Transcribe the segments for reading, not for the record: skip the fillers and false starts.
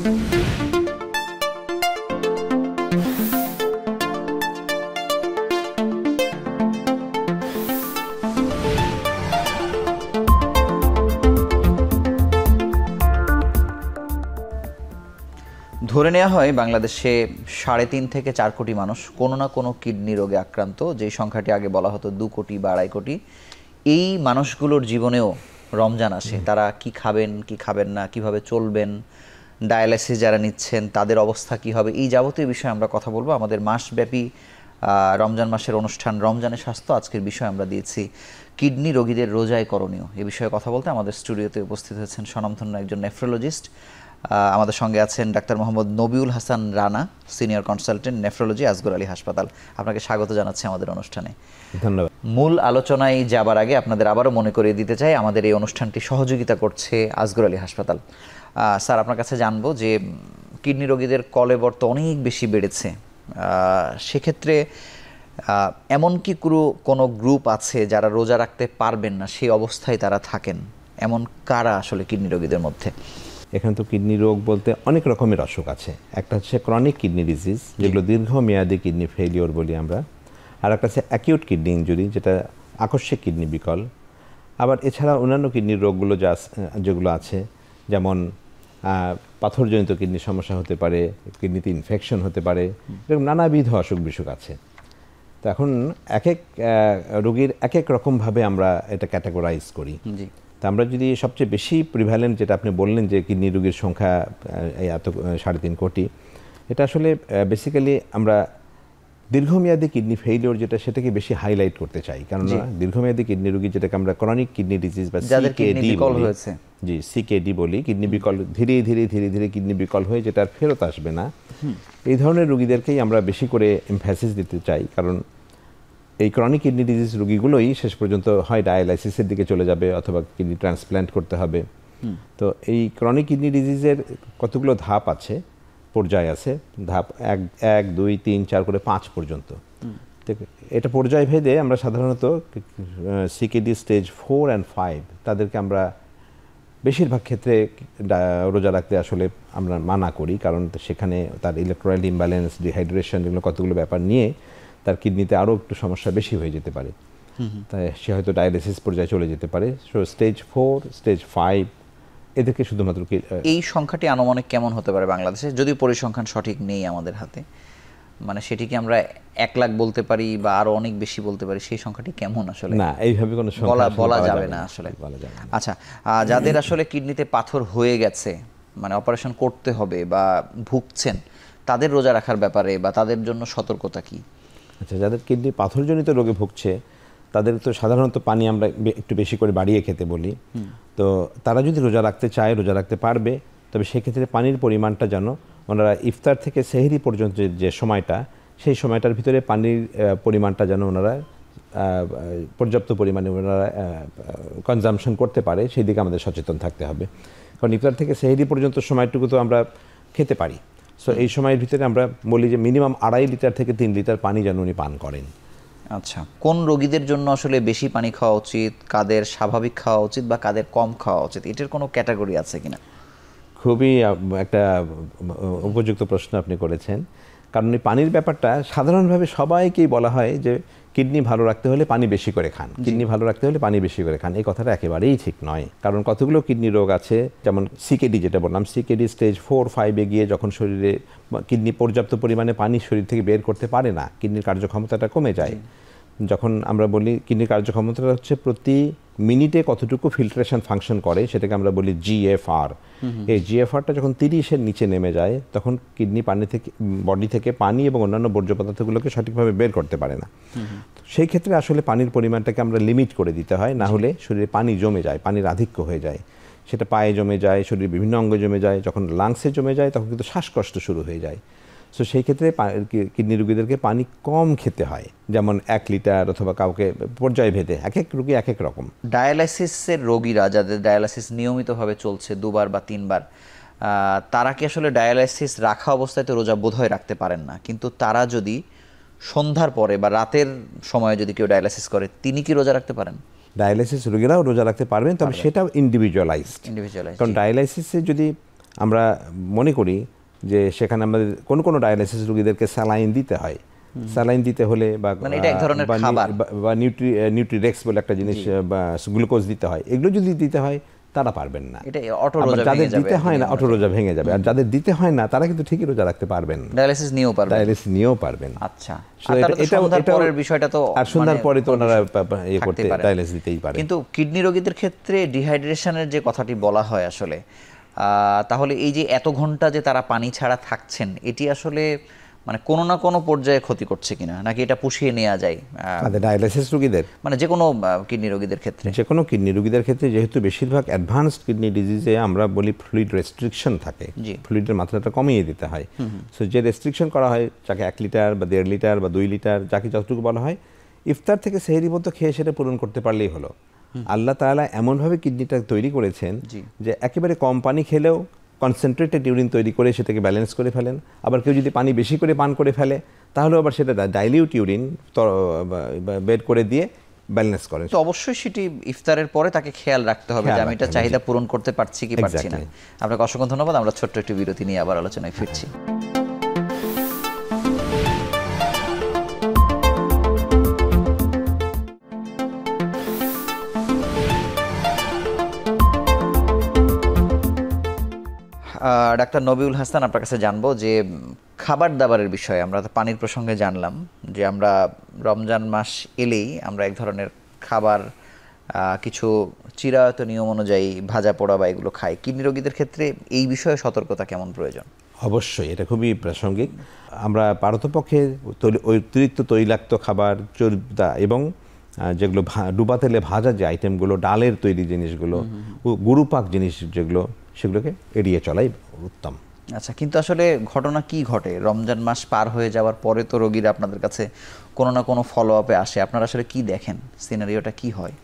ধরে নেওয়া হয় বাংলাদেশে ৩.৫ থেকে ৪ কোটি মানুষ কোনো না কোনো কিডনি রোগে আক্রান্ত, যেই সংখ্যাটি আগে বলা হতো ২ কোটি বা ২.৫ কোটি। এই মানুষগুলোর জীবনেও রমজান আসে, তারা কি খাবেন কি খাবেন না, কিভাবে চলবেন, ডায়ালাইসিস যারা নিচ্ছেন তাদের অবস্থা কি হবে, এই যাবতীয় বিষয়ে আমরা কথা বলবো। আমাদের মাসব্যাপী রমজান মাসের অনুষ্ঠান রমজানের স্বাস্থ্য, আজকের বিষয় আমরা দিয়েছি কিডনি রোগীদের রোজায় করণীয়। এ বিষয়ে কথা বলতে আমাদের স্টুডিওতে উপস্থিত হয়েছেন স্বনামধন্য একজন নেফ্রোলজিস্ট। আমাদের সঙ্গে আছেন doctor Mohammad Nabiul Hasan Rana, senior consultant nephrology, Asgar Ali হাসপাতাল। আপনাকে স্বাগত জানাচ্ছি আমাদের অনুষ্ঠানে। ধন্যবাদ। মূল আলোচনায় যাবার আগে আপনাদের আবারও মনে করিয়ে দিতে চাই, আমাদের এই অনুষ্ঠানটি সহযোগিতা করছে আসগর আলী হাসপাতাল। স্যার, আপনার কাছে জানবো যে কিডনি রোগীদের কলেবর তো অনেক বেশি বেড়েছে, সেক্ষেত্রে এমন কি কোনো গ্রুপ আছে যারা রোজা রাখতে পারবেন না, সেই অবস্থায় তারা থাকেন, এমন কারা আসলে কিডনি রোগীদের মধ্যে? এখানে তো কিডনি রোগ বলতে অনেক রকমের অসুখ আছে। একটা হচ্ছে ক্রনিক কিডনি ডিজিজ, যেগুলো দীর্ঘমেয়াদী কিডনি ফেলিওর বলি আমরা। আর একটা হচ্ছে অ্যাকিউট কিডনি ইনজুরি, যেটা আকস্মিক কিডনি বিকল। আবার এছাড়া অন্যান্য কিডনির রোগগুলো যেগুলো আছে, যেমন পাথরজনিত কিডনির সমস্যা হতে পারে, কিডনিতে ইনফেকশন হতে পারে, এরকম নানাবিধ অসুখ বিসুখ আছে। তো এখন এক এক রোগীর এক এক রকমভাবে আমরা এটা ক্যাটাগরাইজ করি। তা আমরা যদি সবচেয়ে বেশি প্রিভ্যালেন্ট, যেটা আপনি বললেন যে কিডনি রোগীর সংখ্যা এত ৩.৫ কোটি, এটা আসলে বেসিক্যালি আমরা দীর্ঘমেয়াদী কিডনি ফেইলিওর যেটা, সেটাকে বেশি হাইলাইট করতে চাই। কারণ দীর্ঘমেয়াদী কিডনি রোগী, যেটাকে আমরা ক্রনিক কিডনি ডিজিজ বা সিকেডি বলি, কিডনি বিকল, ধীরে ধীরে ধীরে ধীরে কিডনি বিকল হয়ে যেটা আর ফেরত আসবে না, এই ধরনের রোগীদেরকেই আমরা বেশি করে এমফ্যাসিস দিতে চাই। কারণ এই ক্রনিক কিডনি ডিজিজ রোগীগুলোই শেষ পর্যন্ত হয় ডায়ালাইসিসের দিকে চলে যাবে অথবা কিডনি ট্রান্সপ্ল্যান্ট করতে হবে। তো এই ক্রনিক কিডনি ডিজিজের কতগুলো ধাপ আছে, পর্যায় আছে, ধাপ ১, ২, ৩, ৪ করে ৫ পর্যন্ত। এটা পর্যায় ভেদে আমরা সাধারণত সিকেডি স্টেজ 4 and 5 তাদেরকে আমরা বেশিরভাগ ক্ষেত্রে রোজা রাখতে আসলে আমরা মানা করি, কারণ সেখানে তার ইলেকট্রোলাইট ইমব্যালেন্স, ডিহাইড্রেশন, এগুলো কতগুলো ব্যাপার নিয়ে তার কিডনিতে আরও একটু সমস্যা বেশি হয়ে যেতে পারে। তাই সে হয়তো ডায়ালিসিস পর্যায়ে চলে যেতে পারে। সো স্টেজ 4, স্টেজ 5 এদেরকে শুধুমাত্র। এই সংখ্যাটি আনুমানিক কেমন হতে পারে বাংলাদেশে, যদিও পরিসংখ্যান সঠিক নেই আমাদের হাতে? মানে সেটিকে আমরা ১ লাখ বলতে পারি বা আরো অনেক বেশি বলতে পারি, সেই সংখ্যাটি কেমন আসলে? না, এইভাবে কোনো সংখ্যা বলা যাবে না আসলে। আচ্ছা, যাদের আসলে কিডনিতে পাথর হয়ে গেছে, মানে অপারেশন করতে হবে বা ভুগছেন, তাদের রোজা রাখার ব্যাপারে বা তাদের জন্য সতর্কতা কি? আচ্ছা, যাদের কিডনি পাথরজনিত রোগে ভুগছে তাদের তো সাধারণত পানি আমরা একটু বেশি করে বাড়িয়ে খেতে বলি। তো তারা যদি রোজা রাখতে চায়, রোজা রাখতে পারবে, তবে সেক্ষেত্রে পানির পরিমাণটা যেন ওনারা ইফতার থেকে সেহরি পর্যন্ত যে সময়টা, সেই সময়টার ভিতরে পানির পরিমাণটা যেন ওনারা পর্যাপ্ত পরিমাণে ওনারা কনজামশন করতে পারে, সেই দিকে আমাদের সচেতন থাকতে হবে। কারণ ইফতার থেকে সেহরি পর্যন্ত সময়টুকু তো আমরা খেতে পারি। সো এই সময়ের ভিতরে আমরা বলি যে মিনিমাম ২.৫ লিটার থেকে ৩ লিটার পানি যেন উনি পান করেন। আচ্ছা, কোন রোগীদের জন্য আসলে বেশি পানি খাওয়া উচিত, কাদের স্বাভাবিক খাওয়া উচিত বা কাদের কম খাওয়া উচিত, এটার কোনো ক্যাটাগরি আছে কিনা? খুবই একটা উপযুক্ত প্রশ্ন আপনি করেছেন। কারণ এই পানির ব্যাপারটা সাধারণভাবে সবাইকেই বলা হয় যে কিডনি ভালো রাখতে হলে পানি বেশি করে খান, কিডনি ভালো রাখতে হলে পানি বেশি করে খান। এই কথাটা একেবারেই ঠিক নয়। কারণ কতগুলো কিডনি রোগ আছে, যেমন সিকেডি যেটা বললাম, সিকেডি স্টেজ 4, 5 গিয়ে যখন শরীরে কিডনি পর্যাপ্ত পরিমাণে পানি শরীর থেকে বের করতে পারে না, কিডনির কার্যক্ষমতাটা কমে যায়। যখন আমরা বলি কিডনির কার্যক্ষমতাটা হচ্ছে প্রতি মিনিটে কতটুকু ফিল্ট্রেশন ফাংশন করে, সেটাকে আমরা বলি GFR। এই GFRটা যখন 30-এর নিচে নেমে যায়, তখন কিডনি পানি থেকে, বডি থেকে পানি এবং অন্যান্য বর্জ্য পদার্থগুলোকে সঠিকভাবে বের করতে পারে না। সেই ক্ষেত্রে আসলে পানির পরিমাণটাকে আমরা লিমিট করে দিতে হয়, না হলে শরীরে পানি জমে যায়, পানির আধিক্য হয়ে যায়। সেটা পায়ে জমে যায়, শরীরের বিভিন্ন অঙ্গে জমে যায়, যখন লাংসে জমে যায় তখন কিন্তু শ্বাসকষ্ট শুরু হয়ে যায়। সো সেই ক্ষেত্রে কিডনি রোগীদেরকে পানি কম খেতে হয়, যেমন ১ লিটার অথবা কাউকে পর্যায় ভেদে, এক এক রোগী এক এক রকম। ডায়ালাইসিসের রোগীরা, যাদের ডায়ালাইসিস নিয়মিতভাবে চলছে ২ বার বা ৩ বার, তারা কি আসলে ডায়ালাইসিস রাখা অবস্থায় তো রোজা বোধহয় রাখতে পারেন না, কিন্তু তারা যদি সন্ধ্যার পরে বা রাতের সময়ে যদি কেউ ডায়ালাইসিস করে, তিনি কি রোজা রাখতে পারেন? ডায়ালাইসিস রোগীরাও রোজা রাখতে পারবেন, তবে সেটাও ইন্ডিভিজুয়ালাইজড। কারণ ডায়ালাইসিসে যদি আমরা মনে করি যে সেখানে আমাদের কোনো ডায়ালিসিস রোগীদেরকে স্যালাইন দিতে হয়। স্যালাইন দিতে হলে বা মানে এটা এক ধরনের খাবার বা নিউট্রিরেক্স বলে একটা জিনিস বা গ্লুকোজ দিতে হয়, এগুলো যদি দিতে হয় তারা পারবেন না। এটা অটো রোজা যাদের দিতে হয় না অটো রোজা ভেঙে যাবে, আর যাদের দিতে হয় না তারা কিন্তু ঠিকই রোজা রাখতে পারবেন, ডায়ালিসিস নিয়েও পারবেন। আচ্ছা, পরের বিষয়টা তো আর সন্ধ্যার পরে তো ওনারা ইয়ে করতে ডায়ালিসিস দিতেই পারে। কিন্তু কিডনি রোগীদের ক্ষেত্রে ডিহাইড্রেশনের যে কথাটি বলা হয় আসলে, তাহলে এই যে এত ঘন্টা যে তারা পানি ছাড়া থাকছেন, এটি আসলে মানে কোনো না কোনো পর্যায়ে ক্ষতি করছে কিনা, নাকি এটা পুষিয়ে নেওয়া যায় ডায়ালিসিস রোগীদের, মানে যে কোনো কিডনি রোগীদের ক্ষেত্রে? যে কোনো কিডনি রোগীদের ক্ষেত্রে যেহেতু বেশিরভাগ অ্যাডভান্সড কিডনি ডিজিজে আমরা বলি ফ্লুইড রেস্ট্রিকশন থাকে, ফ্লুইডের মাত্রাটা কমিয়ে দিতে হয়। সো যে রেস্ট্রিকশন করা হয়, যাকে 1 লিটার বা 1.5 লিটার বা 2 লিটার, যাকে যতটুকু বলা হয়, ইফতার থেকে সেহরি মতো খেয়ে সেটা পূরণ করতে পারলেই হলো। আল্লাহ তাআলা এমনভাবে কিডনিটা তৈরি করেছেন যে একেবারে কম পানি খেলেও কনসেন্ট্রেটেড ইউরিন তৈরি করে সেটাকে ব্যালেন্স করে ফেলেন। আবার কেউ যদি পানি বেশি করে পান করে ফেলে তাহলেও আবার সেটা ডাইলিউট ইউরিন বের করে দিয়ে ব্যালেন্স করেন। তো অবশ্যই সেটি ইফতারের পরে তাকে খেয়াল রাখতে হবে যে আমি এটা চাহিদা পূরণ করতে পারছি কি পারছি না। আপনাকে অসংখ্য ধন্যবাদ। আমরা ছোট্ট একটি বিরতি নিয়ে আবার আলোচনায় ফিরছি। ডাক্তার নবিউল হাসান, আপনার কাছে জানবো যে খাবার দাবারের বিষয়ে, আমরা তো পানির প্রসঙ্গে জানলাম যে আমরা রমজান মাস এলেই আমরা এক ধরনের খাবার কিছু চিরায়ত নিয়ম অনুযায়ী ভাজা পোড়া বা এগুলো খাই। কিডনি রোগীদের ক্ষেত্রে এই বিষয়ে সতর্কতা কেমন প্রয়োজন? অবশ্যই এটা খুবই প্রাসঙ্গিক। আমরা পারতপক্ষে অতিরিক্ত তৈলাক্ত খাবার, চর্বিদা এবং যেগুলো ডুবা তেলে ভাজা যে আইটেমগুলো, ডালের তৈরি জিনিসগুলো, গুরুপাক জিনিস যেগুলো, সেগুলোকে এড়িয়ে চলাই উত্তম। আচ্ছা, কিন্তু আসলে ঘটনা কি ঘটে? রমজান মাস পার হয়ে যাওয়ার পরে তো রোগীরা আপনাদের কাছে কোনো না কোনো ফলো আপে আসে, আপনারা আসলে কি দেখেন? সিনারিওটা কি হয়?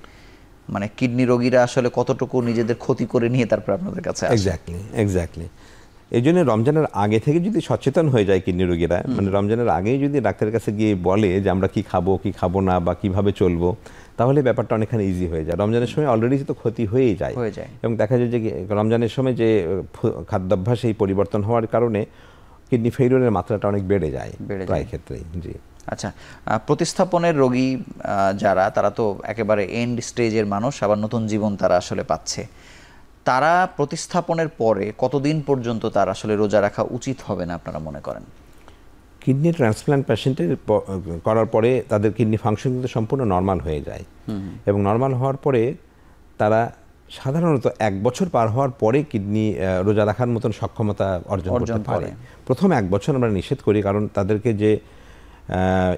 মানে কিডনি রোগীরা আসলে কতটুকু নিজেদের ক্ষতি করে নিয়ে তারপর আপনাদের কাছে আসে? এক্স্যাক্টলি। এই জন্য রমজানের আগে থেকে যদি সচেতন হয়ে যায় কিডনি রোগীরা, মানে রমজানের আগেই যদি ডাক্তারের কাছে গিয়ে বলে যে আমরা কি খাবো না বা কিভাবে চলবো, তাহলে ব্যাপারটা অনেকখানি ইজি হয়ে যায়। রমজানের সময় অলরেডি তো ক্ষতি হয়েই যায় এবং দেখা যায় যে রমজানের সময় যে খাদ্যাভ্যাস এই পরিবর্তন হওয়ার কারণে কিডনি ফেইলিওরের মাত্রাটা অনেক বেড়ে যায় প্রায় ক্ষেত্রেই। জি। আচ্ছা, প্রতিস্থাপনের রোগী যারা, তারা তো একেবারে এন্ড স্টেজের মানুষ, আবার নতুন জীবন তারা আসলে পাচ্ছে। তারা প্রতিস্থাপনের পরে কতদিন পর্যন্ত তার আসলে রোজা রাখা উচিত হবে না আপনারা মনে করেন? কিডনি ট্রান্সপ্ল্যান্ট পেশেন্টের করার পরে তাদের কিডনি ফাংশন কিন্তু সম্পূর্ণ নর্মাল হয়ে যায় এবং নর্মাল হওয়ার পরে তারা সাধারণত 1 বছর পার হওয়ার পরে কিডনি রোজা রাখার মতন সক্ষমতা অর্জন করতে পারে। প্রথম 1 বছর আমরা নিষেধ করি, কারণ তাদেরকে যে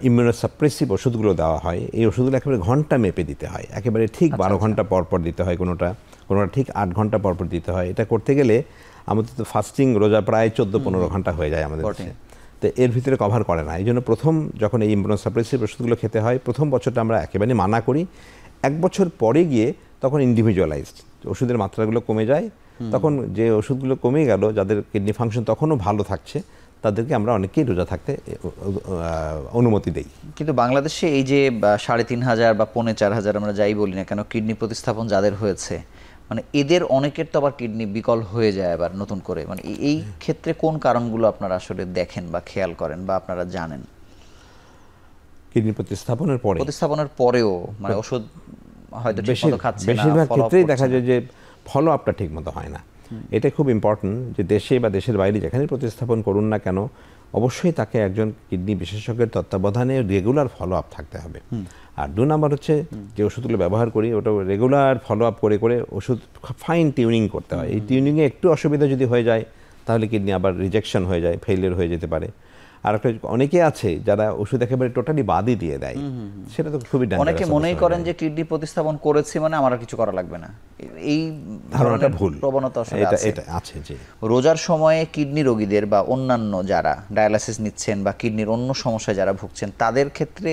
ইমিউনোসাপ্রেসিভ ওষুধগুলো দেওয়া হয়, এই ওষুধগুলো একেবারে ঘন্টা মেপে দিতে হয়, একেবারে ঠিক 12 ঘন্টা পর দিতে হয়, কোনোটা ঠিক 8 ঘন্টা পর দিতে হয়। এটা করতে গেলে আমাদের তো ফাস্টিং রোজা প্রায় 14-15 ঘন্টা হয়ে যায় আমাদের কাছে, তো এর ভিতরে কভার করে না। এই জন্য প্রথম যখন এই ইমিউনোসাপ্রেসিভ ওষুধগুলো খেতে হয়, প্রথম বছরটা আমরা একেবারে মানা করি। 1 বছর পরে গিয়ে তখন ইন্ডিভিজুয়ালাইজড ওষুধের মাত্রাগুলো কমে যায়, তখন যে ওষুধগুলো কমে গেল, যাদের কিডনি ফাংশন তখনও ভালো থাকছে, তাদেরকে আমরা অনেকেই রোজা থাকতে অনুমতি দেই। কিন্তু বাংলাদেশে এই যে 3500 বা 4500 আমরা যাই বলি না কেন, কিডনি প্রতিস্থাপন যাদের হয়েছে, মানে এদের অনেকের তো আবার কিডনি বিকল হয়ে যায় আবার নতুন করে। মানে এই ক্ষেত্রে কোন কারণগুলো আপনারা আসলে দেখেন বা খেয়াল করেন বা আপনারা জানেন? কিডনি প্রতিস্থাপনের পরেও মানে ওষুধ হয়তো ঠিকমতো খাচ্ছে না, বেশিরভাগ ক্ষেত্রেই দেখা যায় যে ফলো আপটা ঠিকমতো হয় না। এটা খুব ইম্পর্টেন্ট যে দেশে বা দেশের বাইরে যেখানে প্রতিস্থাপন করুন না কেন, অবশ্যই তাকে একজন কিডনি বিশেষজ্ঞের তত্ত্বাবধানে রেগুলার ফলো আপ থাকতে হবে। আর 2 নাম্বার হচ্ছে যে ওষুধগুলো ব্যবহার করি ওটা রেগুলার ফলো আপ করে ওষুধ ফাইন টিউনিং করতে হয়। এই টিউনিংয়ে একটু অসুবিধা যদি হয়ে যায় তাহলে কিডনি আবার রিজেকশন হয়ে যায়, ফেইলিয়ার হয়ে যেতে পারে। আর একটা অনেকে আছে যারা ওষুধ একেবারে টোটালি বাদই দিয়ে দেয়, সেটা তো খুবই ডেঞ্জারাস। অনেকে মনেই করেন যে কিডনি প্রতিস্থাপন করেছি মানে আমার আর কিছু করা লাগবে না, এই ধারণাটা ভুল, প্রবণতা আসলে আছে। জি। রোজার সময়ে কিডনি রোগীদের বা অন্যান্য যারা ডায়ালাইসিস নিচ্ছেন বা কিডনির অন্য সমস্যায় যারা ভুগছেন, তাদের ক্ষেত্রে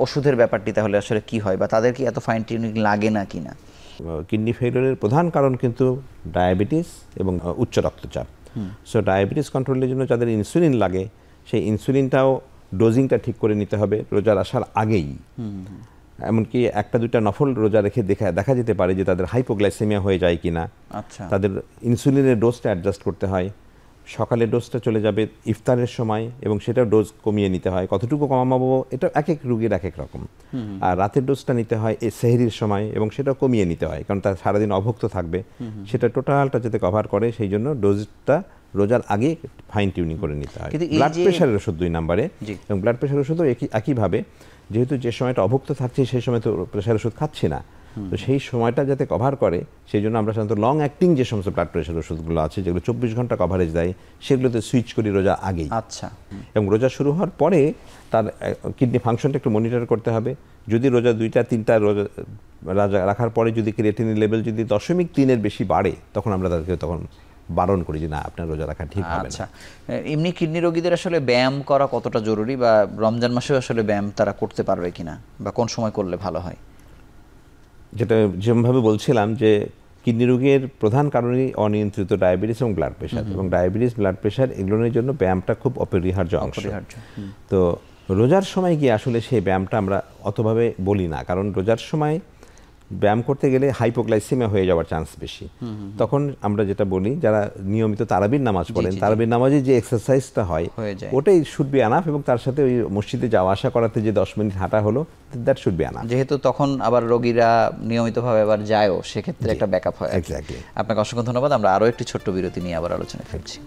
ওষুধের ব্যাপারটি তাহলে আসলে কি হয়, বা তাদের কি এত ফাইন টিউনিং লাগে না কিনা? কিডনি ফেইলিয়ারের প্রধান কারণ কিন্তু ডায়াবেটিস এবং উচ্চ রক্তচাপ। সো ডায়াবেটিস কন্ট্রোলের জন্য যাদের ইনসুলিন লাগে, সেই ইনসুলিনটাও ডোজিংটা ঠিক করে নিতে হবে রোজার আসার আগেই। এমনকি একটা দুইটা নফল রোজা রেখে দেখা যেতে পারে যে তাদের হাইপোগ্লাইসেমিয়া হয়ে যায় কিনা, আচ্ছা, তাদের ইনসুলিনের ডোজটা অ্যাডজাস্ট করতে হয়, সকালের ডোজটা চলে যাবে ইফতারের সময় এবং সেটাও ডোজ কমিয়ে নিতে হয়, কতটুকু কমাবো এটা এক এক রুগীর এক এক রকম। আর রাতের ডোজটা নিতে হয় এই সেহরির সময় এবং সেটাও কমিয়ে নিতে হয়, কারণ তার সারাদিন অভুক্ত থাকবে, সেটা টোটালটা যাতে কভার করে সেই জন্য ডোজটা রোজার আগে ফাইন টিউনিং করে নিতে হয়। কিন্তু এই ব্লাড যে- প্রেশারের ওষুধ 2 নম্বরে, জি। এবং ব্লাড প্রেশার ওষুধও একইভাবে, যেহেতু যে সময়টা অভুক্ত থাকছে সেই সময় তো প্রেশার ওষুধ খাচ্ছি না, তো সেই সময়টা যাতে কভার করে সেই জন্য আমরা সাধারণত লং অ্যাক্টিং যে সমস্ত ব্লাড প্রেশার ওষুধগুলো আছে যেগুলো 24 ঘন্টা কভারেজ দেয় সেগুলোতে সুইচ করি রোজা আগেই। আচ্ছা, এবং রোজা শুরু হওয়ার পরে তার কিডনি ফাংশনটা একটু মনিটর করতে হবে। যদি রোজা 2টা 3টা রোজা রাখার পরে যদি ক্রিয়েটিনিন লেভেল যদি 0.3-এর বেশি বাড়ে তখন আমরা তাদেরকে তখন বারণ করি যে না, আপনার রোজা রাখা ঠিক হবে না। আচ্ছা। এমনি কিডনি রোগীদের আসলে ব্যায়াম করা কতটা জরুরি, বা রমজান মাসেও আসলে ব্যায়াম তারা করতে পারবে কিনা, বা কোন সময় করলে ভালো হয়? যেটা যেমনভাবে বলছিলাম যে কিডনি রোগের প্রধান কারণই অনিয়ন্ত্রিত ডায়াবেটিস এবং ব্লাড প্রেশার, এবং ডায়াবেটিস ব্লাড প্রেশার এগুলোর জন্য ব্যায়ামটা খুব অপরিহার্য অংশ। তো রোজার সময় গিয়ে আসলে সেই ব্যায়ামটা আমরা অতভাবে বলি না, কারণ রোজার সময় ব্যায়াম করতে গেলে হাইপোগ্লাইসেমিয়া হয়ে যাওয়ার চান্স বেশি। তখন আমরা যেটা বলি যারা নিয়মিত তারাবির নামাজ পড়েন, তারাবির নামাজে যে এক্সারসাইজটা হয় ওটাই শুড বি আনাফ, এবং তার সাথে ওই মসজিদে যাওয়া আসা করাতে যে 10 মিনিট হাঁটা হলো, দ্যাট শুড বি আনাফ। যেহেতু তখন আবার রোগীরা নিয়মিতভাবে আবার যায়ও, সেক্ষেত্রে একটা ব্যাকআপ হয়। এক্স্যাক্টলি। আপনাকে অসংখ্য ধন্যবাদ। আমরা আরও একটি ছোট্ট বিরতি নিয়ে আবার আলোচনায় ফিরছি।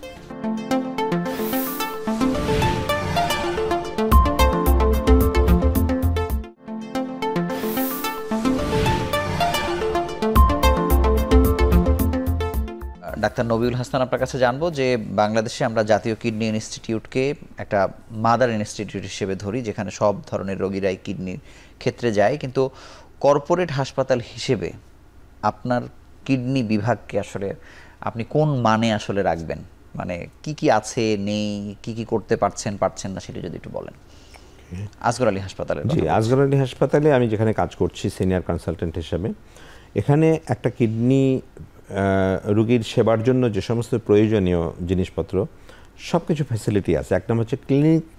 ডাক্তার নবীউল হাসান, আপনার কাছে জানবো যে বাংলাদেশে আমরা জাতীয় কিডনি ইনস্টিটিউটকে একটা মাদার ইনস্টিটিউট হিসেবে ধরি, যেখানে সব ধরনের রোগীরাই কিডনির ক্ষেত্রে যায়, কিন্তু কর্পোরেট হাসপাতাল হিসেবে আপনার কিডনি বিভাগকে আসলে আপনি কোন মানে আসলে রাখবেন? মানে কি কি আছে, নেই, কি কি করতে পারছেন না, সেটা যদি একটু বলেন। আসগর আলী হাসপাতালে। জি, আসগর আলী হাসপাতালে আমি যেখানে কাজ করছি সিনিয়র কনসালটেন্ট হিসেবে, এখানে একটা কিডনি রোগীর সেবার জন্য যে সমস্ত প্রয়োজনীয় জিনিসপত্র সব কিছু ফ্যাসিলিটি আছে। এক নম্বর হচ্ছে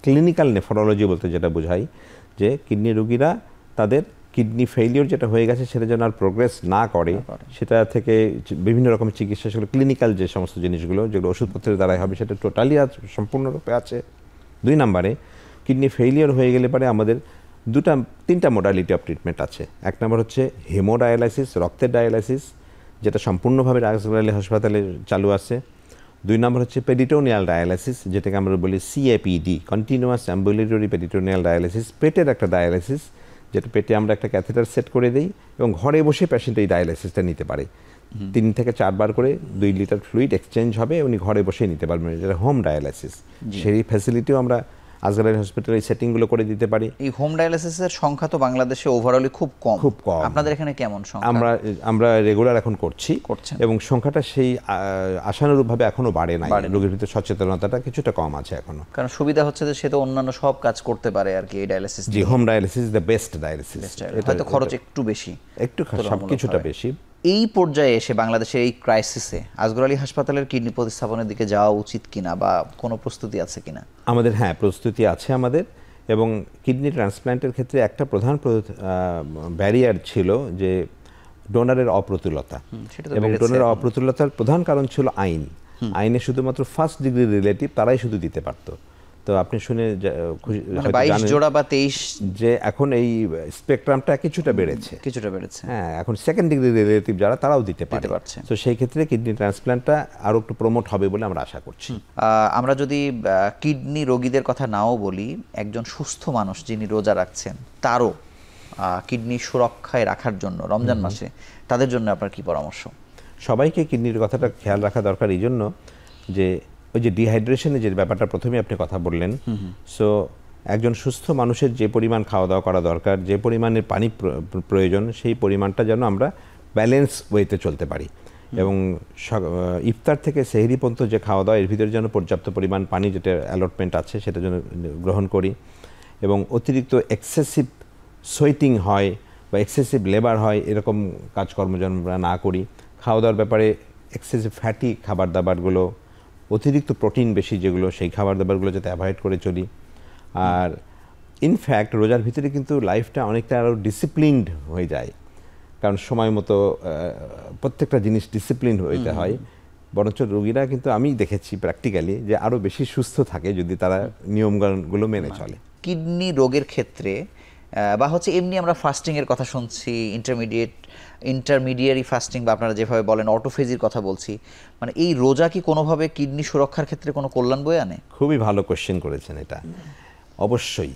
ক্লিনিক্যাল নেফ্রোলজি বলতে যেটা বোঝাই যে কিডনি রোগীরা তাদের কিডনি ফেইলিওর যেটা হয়ে গেছে সেটা যেন আর প্রোগ্রেস না করে, সেটা থেকে বিভিন্ন রকমের চিকিৎসা, সেগুলো ক্লিনিক্যাল যে সমস্ত জিনিসগুলো যেগুলো ওষুধপত্রের দ্বারাই হবে সেটা টোটালি সম্পূর্ণরূপে আছে। 2 নম্বরে কিডনি ফেইলিওর হয়ে গেলে পরে আমাদের 3টা মোডালিটি অফ ট্রিটমেন্ট আছে। 1 নম্বর হচ্ছে হেমোডায়ালাইসিস, রক্তের ডায়ালাইসিস, যেটা সম্পূর্ণভাবে আসগর আলী হাসপাতালে চালু আছে। 2 নম্বর হচ্ছে পেরিটোনিয়াল ডায়ালাইসিস, যেটাকে আমরা বলি CAPD, continuous ambulatory peritoneal dialysis, পেটের একটা ডায়ালাইসিস, যেটা পেটে আমরা একটা ক্যাথেটার সেট করে দিই এবং ঘরে বসে পেশেন্ট এই ডায়ালাইসিসটা নিতে পারে। 3 থেকে 4 বার করে 2 লিটার ফ্লুইড এক্সচেঞ্জ হবে, উনি ঘরে বসেই নিতে পারবেন, যেটা হোম ডায়ালাইসিস। সেই ফ্যাসিলিটিও আমরা আসগর আলী হাসপাতালে এই সেটিংগুলো করে দিতে পারি। এই হোম ডায়ালাইসিসের সংখ্যা তো বাংলাদেশে ওভারঅলি খুব কম। আপনাদের এখানে কেমন সংখ্যা? আমরা রেগুলার এখন করছি, এবং সংখ্যাটা সেই আশানুরূপভাবে এখনো বাড়ে নাই। রোগীর ভিতরে সচেতনতাটা কিছুটা কম আছে এখনো। কারণ সুবিধা হচ্ছে যে সে তো অন্যান্য সব কাজ করতে পারে আর কি এই dialysis. G, home dialysis is the best dialysis. হয়তো খরচ একটু বেশি, একটু সবকিছুটা বেশি। এই পর্যায়ে এসে বাংলাদেশের এই ক্রাইসিসে আসগর আলী হাসপাতালের কিডনি প্রতিস্থাপনের দিকে যাওয়া উচিত কিনা, বা কোনো প্রস্তুতি আছে কিনা? আমাদের প্রস্তুতি আছে আমাদের, এবং কিডনি ট্রান্সপ্ল্যান্টের ক্ষেত্রে একটা প্রধান ব্যারিয়ার ছিল যে ডোনারের অপ্রতুলতা, এবং ডোনারের অপ্রতুলতার প্রধান কারণ ছিল আইনে শুধুমাত্র ফার্স্ট ডিগ্রি রিলেটিভ তারাই শুধু দিতে পারতো। তো আপনি শুনে 22 জোড়া বা 23, যে এখন এই স্পেকট্রামটা কিছুটা বেড়েছে। হ্যাঁ, এখন সেকেন্ড ডিগ্রি রিলেটিভ যারা তারাও দিতে পারছে। তো সেই ক্ষেত্রে কিডনি ট্রান্সপ্ল্যান্টটা আরো একটু প্রমোট হবে বলে আমরা আশা করছি। আমরা যদি কিডনি রোগীদের কথা নাও বলি, একজন সুস্থ মানুষ যিনি রোজা রাখছেন তারও কিডনি সুরক্ষায় রাখার জন্য রমজান মাসে তাদের জন্য আপনার কি পরামর্শ? সবাইকে কিডনির কথাটা খেয়াল রাখা দরকার, এই জন্য যে ওই যে ডিহাইড্রেশনের যে ব্যাপারটা প্রথমে আপনি কথা বললেন, সো একজন সুস্থ মানুষের যে পরিমাণ খাওয়া দাওয়া করা দরকার, যে পরিমাণের পানি প্রয়োজন, সেই পরিমাণটা যেন আমরা ব্যালেন্স ওয়েতে চলতে পারি, এবং ইফতার থেকে সেহরি পর্যন্ত যে খাওয়া দাওয়া এর ভিতরে যেন পর্যাপ্ত পরিমাণ পানি যেটা অ্যালটমেন্ট আছে সেটা যেন গ্রহণ করি, এবং অতিরিক্ত এক্সেসিভ সোয়েটিং হয় বা এক্সেসিভ লেবার হয় এরকম কাজকর্ম যেন আমরা না করি। খাওয়া দাওয়ার ব্যাপারে এক্সেসিভ ফ্যাটি খাবার দাবারগুলো, অতিরিক্ত প্রোটিন বেশি যেগুলো, সেই খাবার দাবারগুলো যাতে অ্যাভয়েড করে চলি। আর ইনফ্যাক্ট রোজার ভিতরে কিন্তু লাইফটা অনেকটা আরও ডিসিপ্লিনড হয়ে যায়, কারণ সময় মতো প্রত্যেকটা জিনিস ডিসিপ্লিন হইতে হয়। বরঞ্চ রোগীরা কিন্তু আমি দেখেছি প্র্যাকটিক্যালি যে আরও বেশি সুস্থ থাকে যদি তারা নিয়মগুলো মেনে চলে। কিডনি রোগের ক্ষেত্রে বা হচ্ছে এমনি আমরা ফাস্টিংয়ের কথা শুনছি, ইন্টারমিডিয়ারি ফাস্টিং বা আপনারা যেভাবে বলেন অটোফেজির কথা বলছি, মানে এই রোজা কি কোনোভাবে কিডনি সুরক্ষার ক্ষেত্রে কোনো কল্যাণ বয়ে আনে? খুবই ভালো কোশ্চেন করেছেন এটা। অবশ্যই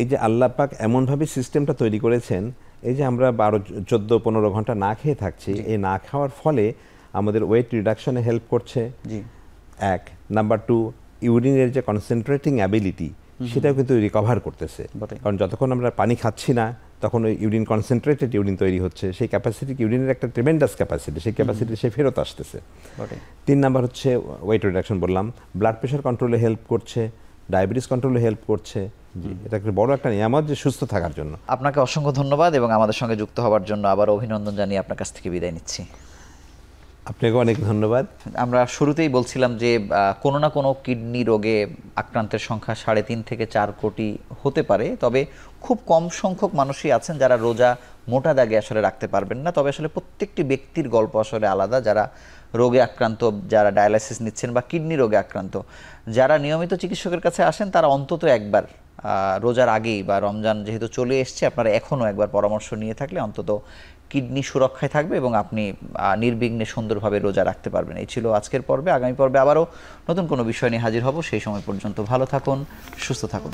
এই যে আল্লাহ পাক এমনভাবে সিস্টেমটা তৈরি করেছেন, এই যে আমরা 12-14-15 ঘন্টা না খেয়ে থাকছি, এই না খাওয়ার ফলে আমাদের ওয়েট রিডাকশনে হেল্প করছে, জি। এক নাম্বার 2, ইউরিনের যে কনসেন্ট্রেটিং অ্যাবিলিটি সেটাও কিন্তু রিকভার করতেছে, কারণ যতক্ষণ আমরা পানি খাচ্ছি না তখন ওই ইউরিন কনসেন্ট্রেটেড ইউরিন তৈরি হচ্ছে, সেই ক্যাপাসিটি, ইউরিনের একটা ট্রিমেন্ডাস ক্যাপাসিটি, সেই ক্যাপাসিটি সে ফেরত আসতেছে। 3 নাম্বার হচ্ছে ওয়েট রিডাকশন বললাম, ব্লাড প্রেশার কন্ট্রোলে হেল্প করছে, ডায়াবেটিস কন্ট্রোলে হেল্প করছে। এটা একটা বড় একটা নিয়ামত যে সুস্থ থাকার জন্য। আপনাকে অসংখ্য ধন্যবাদ এবং আমাদের সঙ্গে যুক্ত হওয়ার জন্য আবার অভিনন্দন জানিয়ে আপনার কাছ থেকে বিদায় নিচ্ছি। আপনাকে অনেক ধন্যবাদ। আমরা শুরুতেই বলছিলাম যে কোনো না কোনো কিডনি রোগে আক্রান্তের সংখ্যা 3.5 থেকে 4 কোটি হতে পারে, তবে খুব কম সংখ্যক মানুষই আছেন যারা রোজা মোটা দাগে আসলে রাখতে পারবেন না। তবে আসলে প্রত্যেকটি ব্যক্তির গল্প আসলে আলাদা, যারা রোগে আক্রান্ত, যারা ডায়ালাইসিস নিচ্ছেন বা কিডনি রোগে আক্রান্ত, যারা নিয়মিত চিকিৎসকের কাছে আসেন, তারা অন্তত একবার রোজার আগেই বা রমজান যেহেতু চলে এসছে, আপনারা এখনও একবার পরামর্শ নিয়ে থাকলে অন্তত কিডনি সুরক্ষায় থাকবে এবং আপনি নির্বিঘ্নে সুন্দরভাবে রোজা রাখতে পারবেন। এই ছিল আজকের পর্বে। আগামী পর্বে আবারও নতুন কোনো বিষয় নিয়ে হাজির হব। সেই সময় পর্যন্ত ভালো থাকুন, সুস্থ থাকুন।